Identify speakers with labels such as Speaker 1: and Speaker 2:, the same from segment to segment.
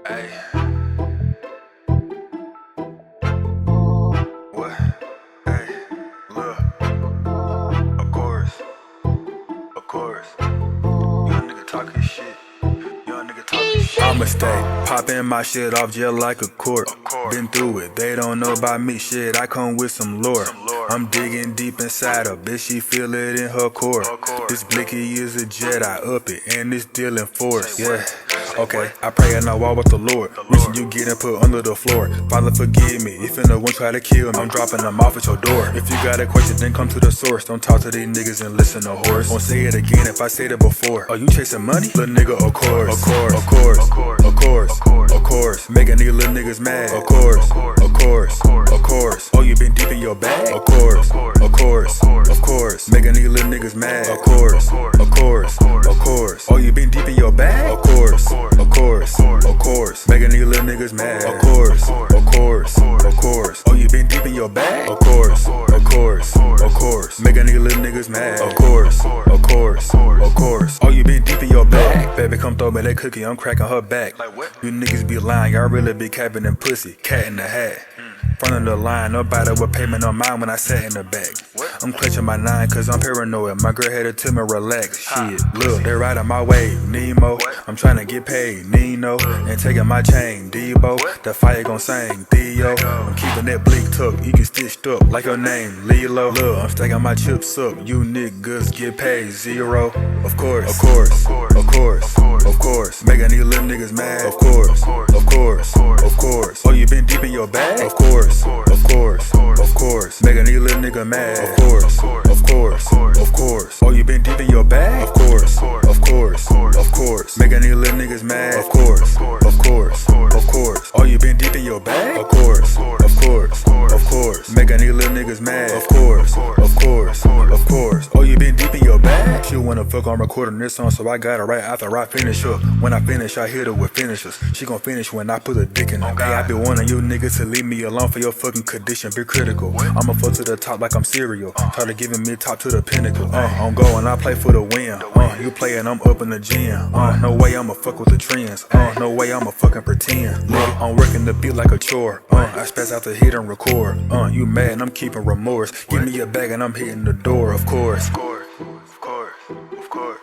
Speaker 1: Hey. What? Hey. Look. Of course. Of course. Young nigga talking shit. Young nigga talking shit. I'ma stay popping my shit off just like a cork. Been through it. They don't know about me. Shit, I come with some lore. I'm digging deep inside her. Bitch, she feel it in her core. This blicky is a jet. I up it and it's dealing force. Yeah. Okay, I pray and I walk with the Lord. Wishing you getting put under the floor. Father, forgive me if no one try to kill me. I'm dropping them off at your door. If you got a question, then come to the source. Don't talk to these niggas and listen to horse. Won't say it again if I said it before. Are you chasing money? Little nigga, of course. Of course. Of course. Of course. Of course. Making these little niggas mad. Of course. Of course. Of course. Oh, you been deep in your bag? Of course. Of course. Of course. Making these little niggas mad. Of course. Of course. Of course. Oh, you been deep in your bag? Of course. Of course, of course, making these little niggas mad. Of course, of course, of course. Oh, you been deep in your bag? Of course, of course, of course, making these little niggas mad. Of course, of course, of course. Oh, you been deep in your bag? Baby, come throw me that cookie, I'm cracking her back. You niggas be lying, y'all really be capping and pussy. Cat in the hat. Front of the line, nobody would payment on mine when I sat in the back. I'm clutching my 9 cause I'm paranoid. My girl had to tell me relax. Shit, look, they riding my wave. Nemo, I'm trying to get paid. Nino, and taking my chain. Debo, the fire gon' sing. Theo, I'm keeping that bleak tuck. You get stitched up like your name. Lilo, look, I'm stacking my chips up. You niggas get paid 0. Of course, of course, of course, of course. Making these little niggas mad. Of course, of course, of course. Oh, you been deep in your bag? Of course, of course, of course. Making these little niggas mad. Of course, of course, of course. Oh, you been deep in your bag? Of course, of course, of course. Making these little niggas mad. Of course, of course, of course. Oh, you been deep in your bag? Of course, of course, of course. Making these little niggas mad. Of course, of course, of course. Oh, you been deep in your bag? She wanna fuck, I'm recording this song, so I got it right after I finish up. When I finish, I hit her with finishers. She gon' finish when I put a dick in her. Hey, I been wanting you niggas to leave me alone for your fucking condition. Be critical. I'ma fuck to the top like I'm cereal. Try to giving me top to the pinnacle. I'm going, I play for the win. You play and I'm up in the gym. No way I'ma fuck with the trends. No way I'ma fucking pretend. Nigga, I'm working the beat like a chore. I spaz out the hit and record. You mad and I'm keeping remorse. Give me a bag and I'm hitting the door. Of course. Of course. Of course. Of course.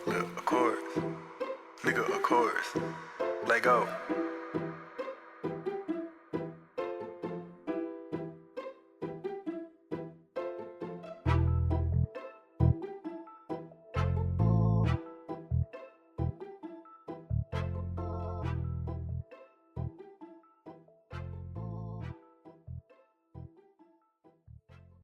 Speaker 1: Look, of course. Nigga, of course. Let go.